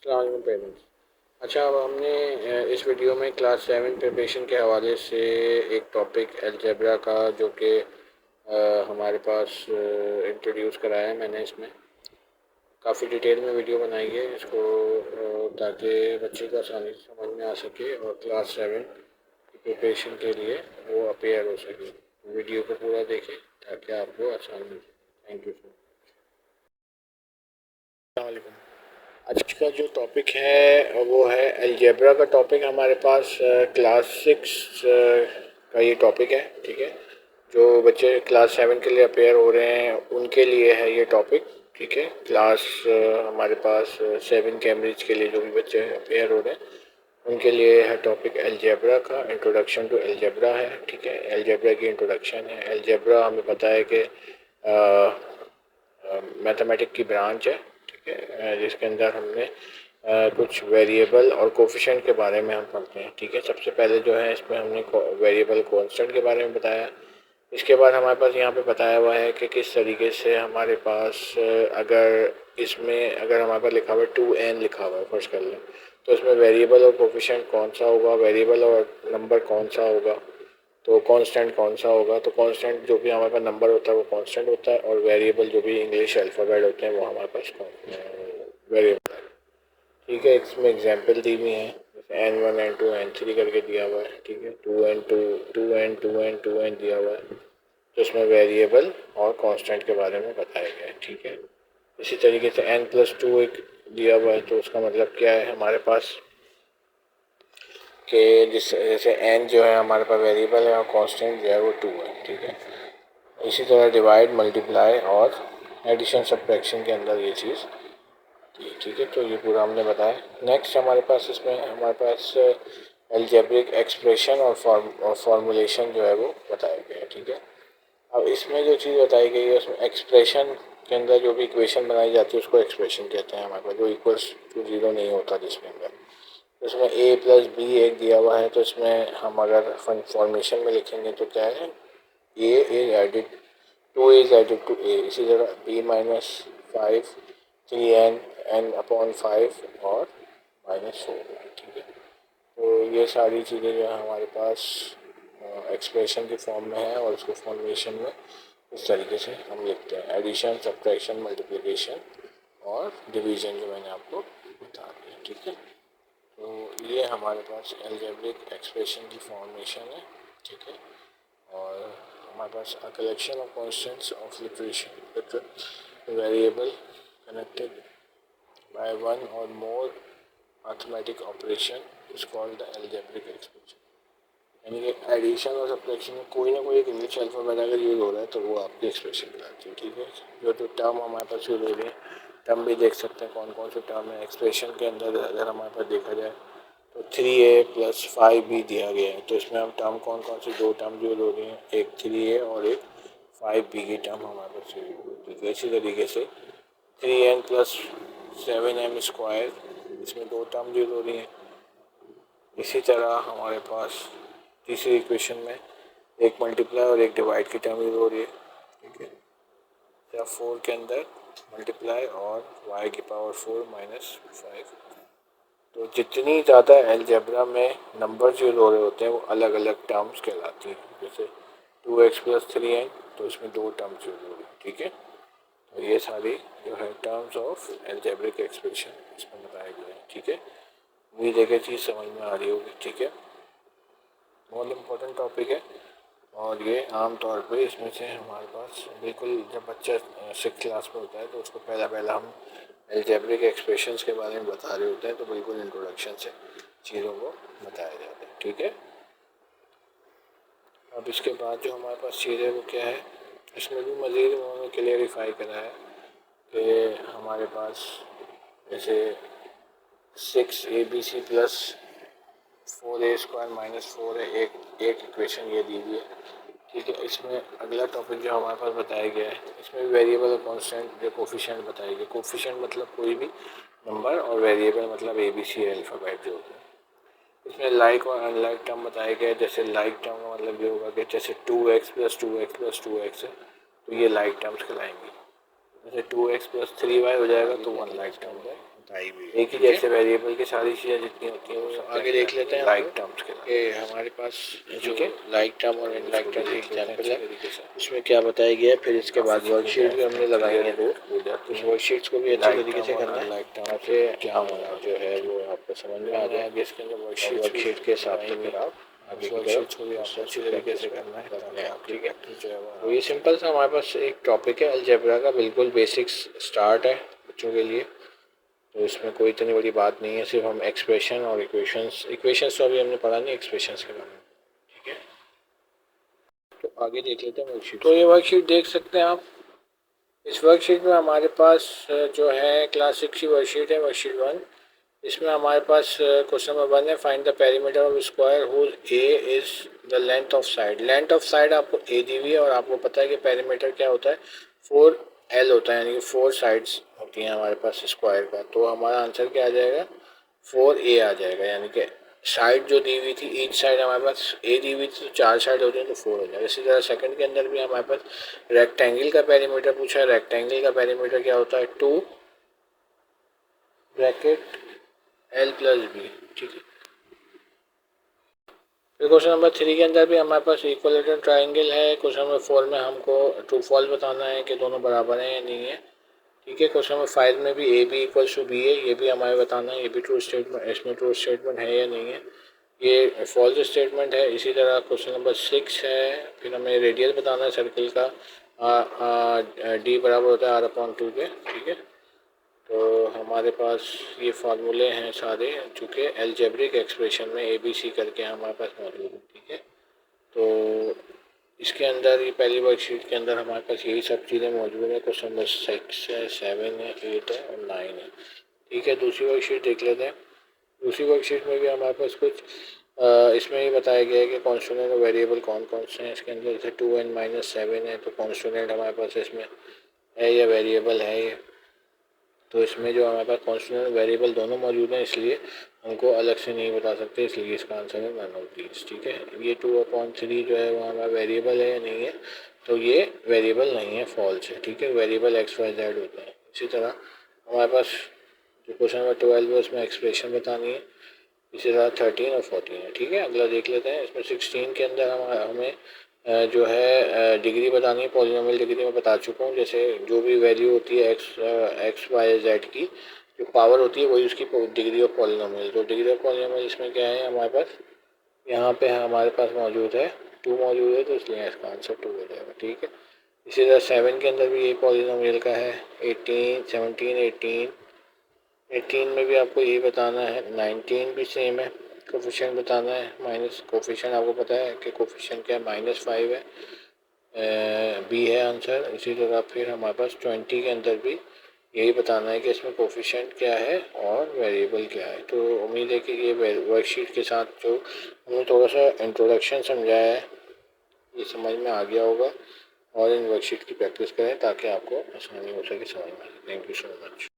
अस्सलाम पेरेंट्स। अच्छा, अब हमने इस वीडियो में क्लास 7 प्रिपरेशन के हवाले से एक टॉपिक अलजेब्रा का जो कि हमारे पास इंट्रोड्यूस कराया है मैंने। इसमें काफ़ी डिटेल में वीडियो बनाई है इसको ताकि बच्चे को आसानी से समझ में आ सके और क्लास 7 की प्रिपरेशन के लिए वो अपेयर हो सके। वीडियो को पूरा देखें ताकि आपको आसानी हो। Thank you so much. आज का जो टॉपिक है वो है अलजेब्रा का टॉपिक। हमारे पास क्लास 6 का ये टॉपिक है, ठीक है। जो बच्चे क्लास 7 के लिए अपेयर हो रहे हैं उनके लिए है ये टॉपिक, ठीक है। क्लास हमारे पास 7 कैम्ब्रिज के लिए जो भी बच्चे अपेयर हो रहे हैं उनके लिए है टॉपिक अलजेब्रा का। इंट्रोडक्शन टू अलजेब्रा है, ठीक है। अलजेब्रा की इंट्रोडक्शन है। अलजेब्रा हमें पता है कि मैथमेटिक की ब्रांच है, ठीक है, जिसके अंदर हमने कुछ वेरिएबल और कोफिशिएंट के बारे में हम पढ़ते हैं, ठीक है। सबसे पहले जो है इसमें हमने वेरिएबल कांस्टेंट के बारे में बताया। इसके बाद हमारे पास यहाँ पे बताया हुआ है कि किस तरीके से हमारे पास अगर हमारे पास लिखा हुआ है 2n लिखा हुआ है, फर्स्ट कर लें, तो इसमें वेरिएबल और कोफिशिएंट कौन सा होगा, वेरिएबल और नंबर कौन सा होगा, तो कांस्टेंट कौन सा होगा। तो कांस्टेंट जो भी हमारे पास नंबर होता है वो कांस्टेंट होता है, और वेरिएबल जो भी इंग्लिश अल्फ़ाबेट होते हैं वो हमारे पास वेरिएबल है, ठीक है। इसमें एग्जांपल दी हुई है, जैसे n1 n2 n3 करके दिया हुआ है, ठीक है। 2n2 2n 2n 2n दिया हुआ है, तो इसमें वेरिएबल और कांस्टेंट के बारे में बताया गया है, ठीक है। इसी तरीके से n+2 एक दिया हुआ है, तो उसका मतलब क्या है हमारे पास कि जिस जैसे n जो है हमारे पास वेरिएबल है और कांस्टेंट जो है वो 2 है, ठीक है। इसी तरह डिवाइड, मल्टीप्लाई और एडिशन सब्ट्रैक्शन के अंदर ये चीज़, ठीक है। तो ये पूरा हमने बताया। नेक्स्ट हमारे पास अलजेब्रिक एक्सप्रेशन और फॉर्मूलेशन जो है वो बताया गया है, ठीक है। अब इसमें जो चीज़ बताई गई है उसमें एक्सप्रेशन के अंदर जो भी इक्वेशन बनाई जाती है उसको एक्सप्रेशन कहते हैं हमारे पास, जो इक्वल्स टू ज़ीरो नहीं होता जिसके अंदर। इसमें a+b एक दिया हुआ है, तो इसमें हम अगर फॉर्मेशन में लिखेंगे तो क्या है, a is added 2 is added to a। इसी तरह b-5 3n n/5 और -4, ठीक है। तो ये सारी चीज़ें जो है हमारे पास एक्सप्रेशन के फॉर्म में है, और उसको फॉर्मेशन में इस तरीके से हम लिखते हैं, एडिशन, सब्ट्रैक्शन, मल्टीप्लिकेशन और डिवीज़न, जो मैंने आपको बता दिया, ठीक है। तो ये हमारे पास अलजेब्रिक एक्सप्रेशन की फॉर्मेशन है, ठीक है। और हमारे पास a collection of constants of literature variable connected by one or more arithmetic operation is called the algebraic expression. यानी कि एडिशन और सब्ट्रैक्शन में कोई ना कोई एक इंग्लिश अल्फ़ाबेट अगर यूज़ हो रहा है तो वो आपकी एक्सप्रेशन कहलाती है, ठीक है। जो टर्म हमारे पास यूज़ हो रही है, टर्म भी देख सकते हैं कौन कौन से टर्म है एक्सप्रेशन के अंदर। अगर हमारे पास देखा जाए तो 3a+5b दिया गया है, तो इसमें हम टर्म कौन कौन सी दो टर्म यूज़ हो रही हैं, एक 3a और एक 5b की टर्म हमारे पास यूज़ होती है। इसी तरीके से 3n+7m², इसमें दो टर्म यूज़ हो रही हैं। इसी तरह हमारे पास तीसरी इक्वेशन में एक मल्टीप्लाई और एक डिवाइड की टर्म यूज़ हो रही है, ठीक है। या 4 के अंदर मल्टीप्लाई और y⁴ -5। तो जितनी ज़्यादा अलजेब्रा में नंबर यूज़ हो रहे होते हैं वो अलग अलग टर्म्स कहलाती हैं। जैसे 2x+3n, तो इसमें दो टर्म्स यूज़ हो रही है, ठीक है। तो ये सारी जो है टर्म्स ऑफ अलजेब्रिक एक्सप्रेशन इसमें बताए गए हैं, ठीक है। उम्मीद है कि चीज़ समझ में आ रही होगी, ठीक है। बहुत इम्पोर्टेंट टॉपिक है, और ये आम तौर पे इसमें से हमारे पास बिल्कुल जब बच्चा 6 क्लास में होता है तो उसको पहला हम अलजेब्रिक एक्सप्रेशंस के बारे में बता रहे होते हैं, तो बिल्कुल इंट्रोडक्शन से चीज़ों को बताया जाता है, ठीक है। अब इसके बाद जो हमारे पास चीज़ है वो क्या है, इसमें भी मज़ीद उन्होंने क्लियरिफाई करा है कि हमारे पास जैसे 6abc + 4a² - 4 है, एक इक्वेशन ये दी हुई है, ठीक है। इसमें अगला टॉपिक जो हमारे पास बताया गया है, इसमें वेरिएबल और कांस्टेंट या कोफिशिएंट बताए गए। कोफिशिएंट मतलब कोई भी नंबर, और वेरिएबल मतलब ABC अल्फ़ाबेट जो होते हैं। इसमें लाइक और अनलाइक टर्म बताए गए। जैसे लाइक टर्म का मतलब ये होगा कि जैसे 2x + 2x + 2x है, तो ये लाइक टर्म्स कहलाएंगे। जैसे 2x + 3y हो जाएगा तो 1 लाइक टर्म है, बताई हुई एक ही जैसे वेरिएबल की सारी चीज़ें जितनी होती हैं वो सब आगे देख लेते हैं लाइक टर्म्स के कि हमारे पास जो ठीक है। लाइक टर्म और इन लाइक इसको भी टर्म की देख लेते हैं एग्जाम्पल अच्छे है, तरीके से। उसमें क्या बताया गया है। फिर इसके काफ़ी बाद वर्कशीट भी हमने लगाई है दो, हो जाती उस हैं। वर्कशीट्स को भी अच्छे लाइक तरीके टर्म से और करना है अनलाइक टर्म ताकि क्या होगा जो है वो आपको समझ में आ हमने जाए आगे इसके अंदर और वर्कशीट के हिसाब से फिर आप आगे की वर्कशीट्स को तरफ भी उस आपको अच्छी अच्छी तरीके प्रैक्टिस से में करना है रखते ताकि हैं। आपकी ठीक है, प्रैक्टिस जो है वो तो ये सिंपल सा हमारे पास एक टॉपिक है अलजेब्रा का, बिल्कुल बेसिक्स स्टार्ट है बच्चों के लिए। तो इसमें कोई इतनी बड़ी बात नहीं है, सिर्फ हम एक्सप्रेशन और इक्वेशंस तो अभी हमने पढ़ा नहीं, एक्सप्रेशंस के बारे में। ठीक है, तो आगे देख लेते हैं वर्कशीट। तो ये वर्कशीट देख सकते हैं आप। इस वर्कशीट में हमारे पास जो है क्लास 6 की वर्कशीट है, वर्कशीट 1। इसमें हमारे पास क्वेश्चन नंबर 1 है, find the perimeter of square whose A is the length of side. Length of side आपको ए दी हुई है और आपको पता है कि पेरीमीटर क्या होता है, 4L होता है, यानी कि 4 साइड्स होती हैं हमारे पास स्क्वायर का। तो हमारा आंसर क्या आ जाएगा, 4A आ जाएगा। यानी कि साइड जो दी हुई थी, ईच साइड हमारे पास ए दी हुई थी, तो 4 साइड होती हैं तो 4 हो जाएगा। इसी तरह सेकंड के अंदर भी हमारे पास रेक्टेंगल का पेरीमीटर पूछा है। रेक्टेंगल का पेरीमीटर क्या होता है, 2 ब्रैकेट L प्लस बी। ठीक है, फिर क्वेश्चन नंबर 3 के अंदर भी हमारे पास इक्विलेटरल ट्राइंगल है। क्वेश्चन नंबर 4 में हमको ट्रू फॉल्स बताना है कि दोनों बराबर हैं या नहीं है। ठीक है, क्वेश्चन नंबर 5 में भी A B equals to B है, ये भी हमारे बताना है, ये भी ट्रू स्टेटमेंट, इसमें ट्रू स्टेटमेंट है या नहीं है, ये फॉल्स स्टेटमेंट है। इसी तरह क्वेश्चन नंबर 6 है, फिर हमें रेडियस बताना है सर्किल का, डी बराबर होता है R/2 के। ठीक है, तो हमारे पास ये फार्मूले हैं सारे, चूँकि अलजेब्रिक एक्सप्रेशन में ABC करके हमारे पास मौजूद है। ठीक है, तो इसके अंदर ये पहली वर्कशीट के अंदर हमारे पास यही सब चीज़ें मौजूद है। क्वेश्चन नंबर 6 है, 7 है, 8 है और 9 है। ठीक है, दूसरी वर्कशीट देख लेते हैं। दूसरी वर्कशीट में भी हमारे पास कुछ इसमें ये बताया गया है कि कॉन्स्टेंट और वेरिएबल कौन कौन से हैं। इसके अंदर जैसे 2n-7 है, तो कॉन्स्टेंट हमारे पास इसमें है या वेरिएबल है ये। तो इसमें जो हमारे पास कॉन्स्टेंट वेरिएबल दोनों मौजूद हैं, इसलिए हमको अलग से नहीं बता सकते, इसलिए इसका आंसर है नन ऑफ दीज। ठीक है, ये 2/3 जो है वो हमारा वेरिएबल है या नहीं है, तो ये वेरिएबल नहीं है, फॉल्स है। ठीक है, वेरिएबल XYZ होते हैं। इसी तरह हमारे पास जो क्वेश्चन नंबर 12 है उसमें एक्सप्रेशन बतानी है। इसी तरह 13 और 14 है। ठीक है, अगला देख लेते हैं। इसमें 16 के अंदर हमें जो है डिग्री बतानी है। पॉलिनोमियल डिग्री मैं बता चुका हूँ, जैसे जो भी वैल्यू होती है एक्स वाई जेड की, जो पावर होती है वही उसकी डिग्री ऑफ पॉलिनोमियल। तो डिग्री ऑफ पॉलिनोमियल इसमें क्या है हमारे पास, यहाँ पे हमारे पास मौजूद है 2 मौजूद है, तो इसलिए इसका आंसर 2 हो जाएगा। ठीक है, इसी तरह 7 के अंदर भी ये पॉलिनोमियल का है, 18, 17, 18 में भी आपको यही बताना है। 19 भी सेम है, कोफिशिएंट बताना है। माइनस कोफिशिएंट आपको पता है कि कोफिशिएंट क्या है, -5 है, बी है आंसर। इसी तरह फिर हमारे पास 20 के अंदर भी यही बताना है कि इसमें कोफिशिएंट क्या है और वेरिएबल क्या है। तो उम्मीद है कि ये वर्कशीट के साथ जो हमने थोड़ा सा इंट्रोडक्शन समझाया है ये समझ में आ गया होगा, और इन वर्कशीट की प्रैक्टिस करें ताकि आपको आसानी हो सके समझ में। Thank you so much.